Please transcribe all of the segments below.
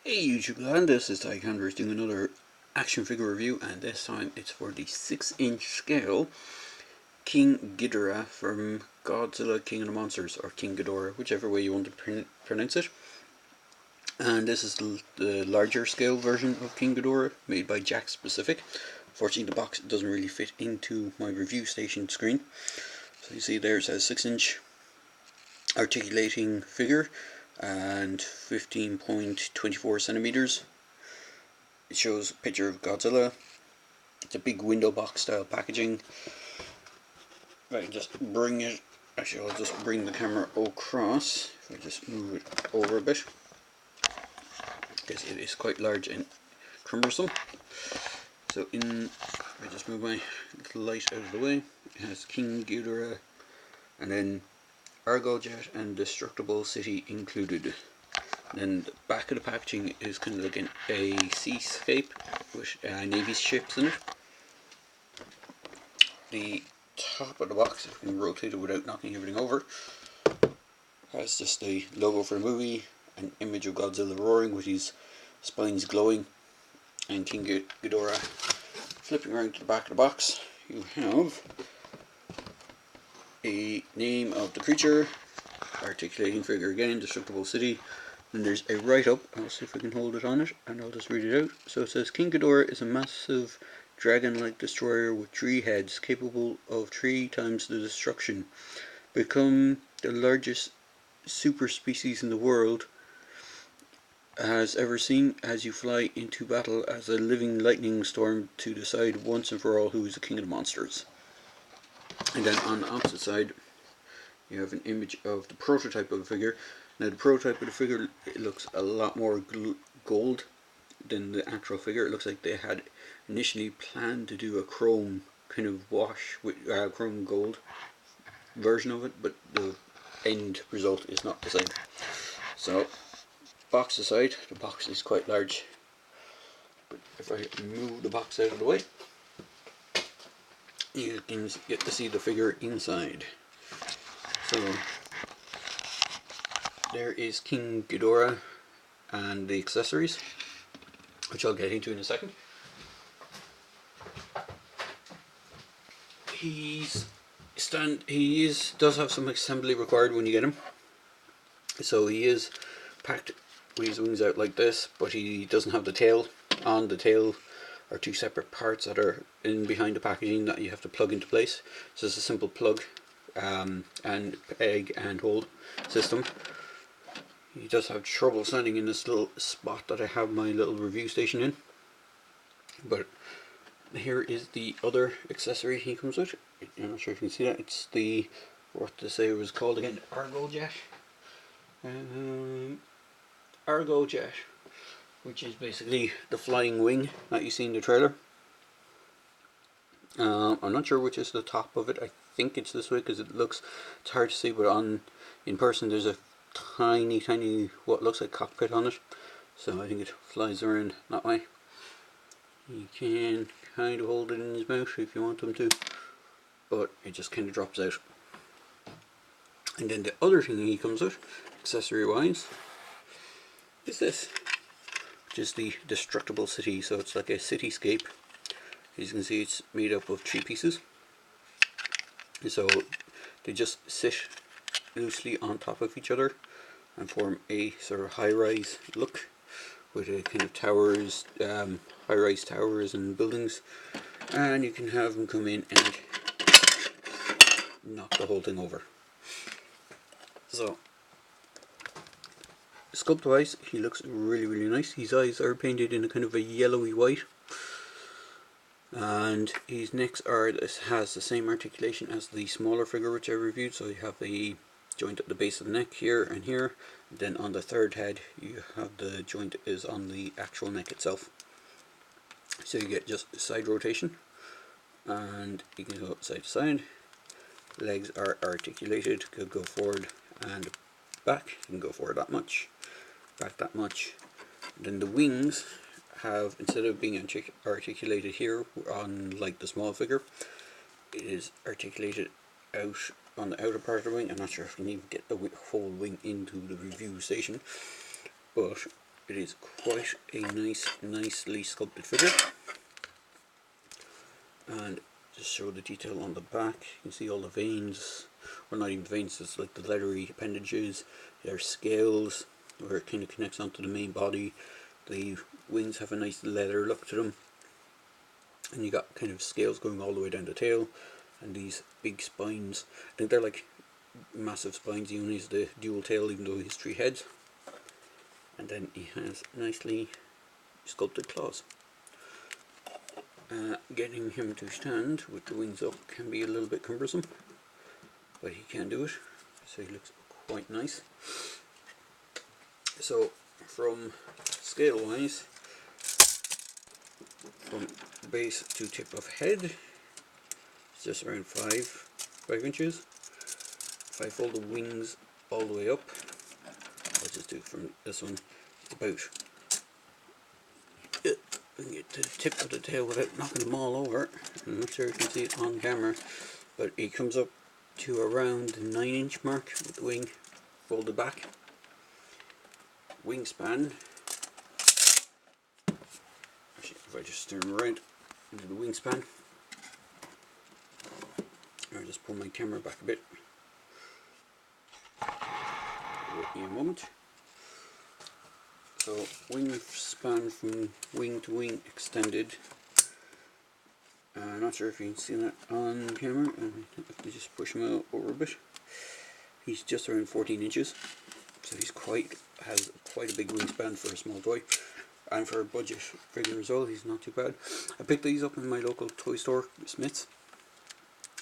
Hey YouTube land, this is Jakks doing another action figure review, and this time it's for the 6-inch scale King Ghidorah from Godzilla King of the Monsters, or King Ghidorah, whichever way you want to pronounce it. And this is the larger scale version of King Ghidorah, made by Jakks Specific. Fortunately the box doesn't really fit into my review station screen. So you see there it says 6-inch articulating figure and 15.24 centimeters. It shows a picture of Godzilla. It's a big window box style packaging. If I can just bring it, actually I'll just bring the camera across. If I just move it over a bit, because it is quite large and cumbersome. So if I just move my little light out of the way, it has King Ghidorah and then Articulation and Destructible City included. Then the back of the packaging is kind of like a seascape with Navy ships in it. The top of the box, if we can rotate it without knocking everything over, has just the logo for the movie, an image of Godzilla roaring with his spines glowing, and King Ghidorah. Flipping around to the back of the box, you have a name of the creature, articulating figure again, Destructible City. And there's a write-up. I'll see if I can hold it on it, and I'll just read it out. So it says, King Ghidorah is a massive dragon-like destroyer with 3 heads, capable of 3 times the destruction. Become the largest super species in the world has ever seen, as you fly into battle as a living lightning storm to decide once and for all who is the king of the monsters. And then on the opposite side, you have an image of the prototype of the figure. Now the prototype of the figure, it looks a lot more gold than the actual figure. It looks like they had initially planned to do a chrome kind of wash with chrome gold version of it, but the end result is not the same. So, box aside, the box is quite large, but if I move the box out of the way, you can get to see the figure inside. So there is King Ghidorah and the accessories, which I'll get into in a second. He does have some assembly required when you get him. So he is packed with his wings out like this, but he doesn't have the tail on. The tail are 2 separate parts that are in behind the packaging that you have to plug into place. So it's a simple plug and peg and hold system. He does have trouble standing in this little spot that I have my little review station in. But here is the other accessory he comes with. I'm not sure if you can see that. It's the, what to say it was called again, Argo Jet, which is basically the flying wing that you see in the trailer. I'm not sure which is the top of it. I think it's this way because it's hard to see, but in person there's a tiny what looks like cockpit on it, so I think it flies around that way. You can kind of hold it in his mouth if you want him to, but it just kind of drops out. And then the other thing he comes with, accessory wise, is this, which is the Destructible City. So it's like a cityscape. As you can see, it's made up of 3 pieces, so they just sit loosely on top of each other and form a sort of high-rise look with a kind of towers, high-rise towers and buildings, and you can have them come in and knock the whole thing over. So sculpt wise, he looks really nice. His eyes are painted in a kind of a yellowy white, and his necks has the same articulation as the smaller figure which I reviewed. So you have a joint at the base of the neck here and here. Then on the third head you have the joint is on the actual neck itself. So you get just side rotation, and you can go side to side. Legs are articulated, could go forward and back. You can go forward that much, back that much. And then the wings have, instead of being articulated here on like the small figure, it is articulated out on the outer part of the wing. I'm not sure if we can even get the whole wing into the review station, but it is quite a nicely sculpted figure. And just show the detail on the back. You can see all the veins, or not even veins, it's like the leathery appendages. There's scales where it kind of connects onto the main body. The wings have a nice leather look to them, and you got kind of scales going all the way down the tail, and these big spines. I think they're like massive spines. He only has the dual tail, even though he has 3 heads. And then he has nicely sculpted claws. Getting him to stand with the wings up can be a little bit cumbersome, but he can do it, so he looks quite nice. So from scale wise, from base to tip of head, it's just around 5 inches. If I fold the wings all the way up, I'll just do it from this one, it's about, we can get to the tip of the tail without knocking them all over. I'm not sure if you can see it on camera, but it comes up to around the 9-inch mark with the wing folded back. Wingspan, actually if I just turn around into the wingspan, I'll just pull my camera back a bit. Wait me a moment. So wingspan from wing to wing extended. I'm not sure if you can see that on camera. I have to just push him out over a bit. He's just around 14 inches, so he's has quite a big wingspan for a small toy, and for a budget figure as well. He's not too bad. I picked these up in my local toy store, Smith's.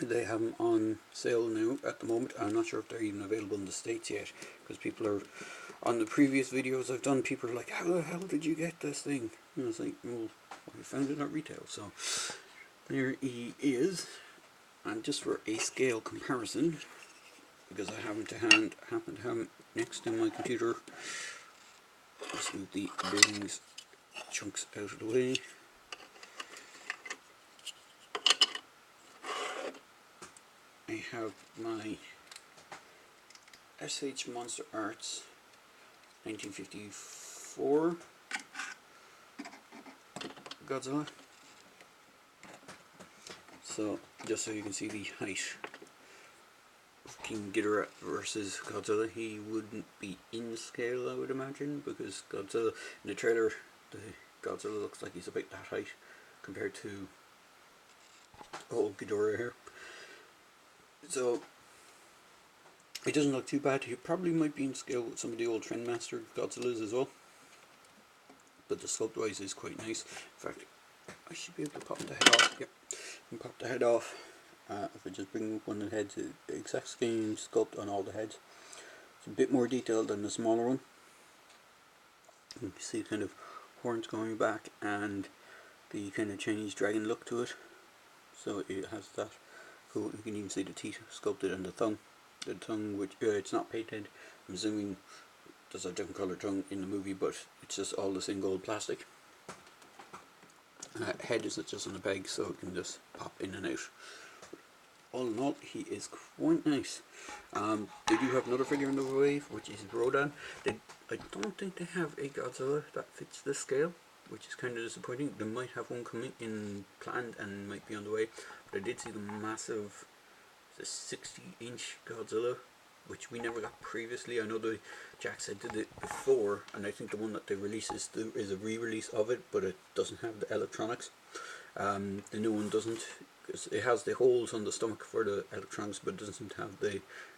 They have them on sale now at the moment. I'm not sure if they're even available in the States yet, because people are, on the previous videos I've done, people are like, how the hell did you get this thing? And I was like, well, I found it at retail. So there he is. And just for a scale comparison, because I happen to have him next to my computer, let's move the buildings chunks out of the way. I have my SH Monster Arts 1954 Godzilla. So just so you can see the height of King Ghidorah versus Godzilla, he wouldn't be in scale, I would imagine, because Godzilla, in the trailer, the Godzilla looks like he's about that height compared to old Ghidorah here. So it doesn't look too bad. He probably might be in scale with some of the old Trendmaster Godzillas as well, but the sculpt wise is quite nice. In fact, I should be able to pop the head off. Yep, and pop the head off. If I just bring up one of the heads, the exact same sculpt on all the heads. It's a bit more detailed than the smaller one. You can see kind of horns going back and the kind of Chinese dragon look to it. So it has that. Cool. You can even see the teeth sculpted and the tongue. The tongue, which it's not painted. I'm assuming there's a different colour tongue in the movie, but it's just all the same gold plastic. Head is just on a peg, so it can just pop in and out. All in all, he is quite nice. They do have another figure in the wave, which is Rodan. I don't think they have a Godzilla that fits this scale, which is kind of disappointing. They might have one coming in planned and might be on the way, but I did see the massive, the 60-inch Godzilla, which we never got previously. I know the Jakks had did it before, and I think the one that they release is a re-release of it, but it doesn't have the electronics. The new one doesn't, because it has the holes on the stomach for the electronics, but doesn't have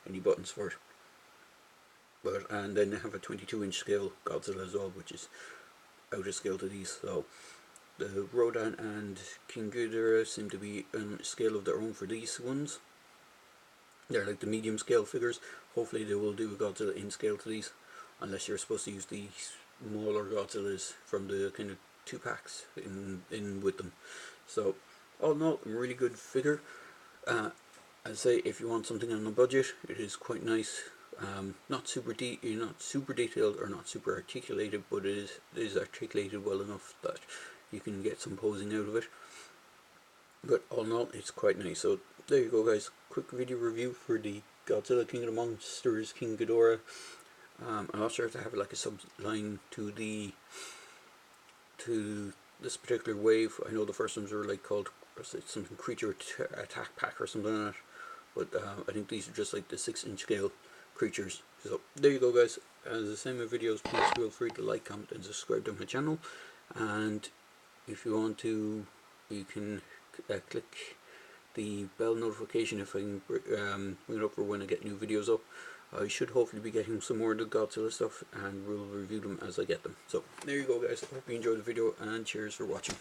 any buttons for it. And then they have a 22-inch scale Godzilla as well, which is out of scale to these. So the Rodan and King Ghidorah seem to be on a scale of their own for these ones. They're like the medium scale figures. Hopefully they will do a Godzilla in scale to these, unless you're supposed to use the smaller Godzillas from the kind of 2-packs in with them. So all in all, a really good figure. I say, if you want something on a budget, it is quite nice. Not super detailed or not super articulated, but it is articulated well enough that you can get some posing out of it. But all in all, it's quite nice. So there you go, guys. Quick video review for the Godzilla King of the Monsters, King Ghidorah. I also have to have like a subline to this particular wave. I know the first ones were like called something creature attack pack or something like that, but I think these are just like the 6-inch scale creatures. So there you go, guys. As I say in my videos, please feel free to like, comment, and subscribe to my channel. And if you want to, you can click the bell notification if I can bring it up for when I get new videos up. I should hopefully be getting some more of the Godzilla stuff, and we'll review them as I get them. So there you go, guys. I hope you enjoyed the video, and cheers for watching.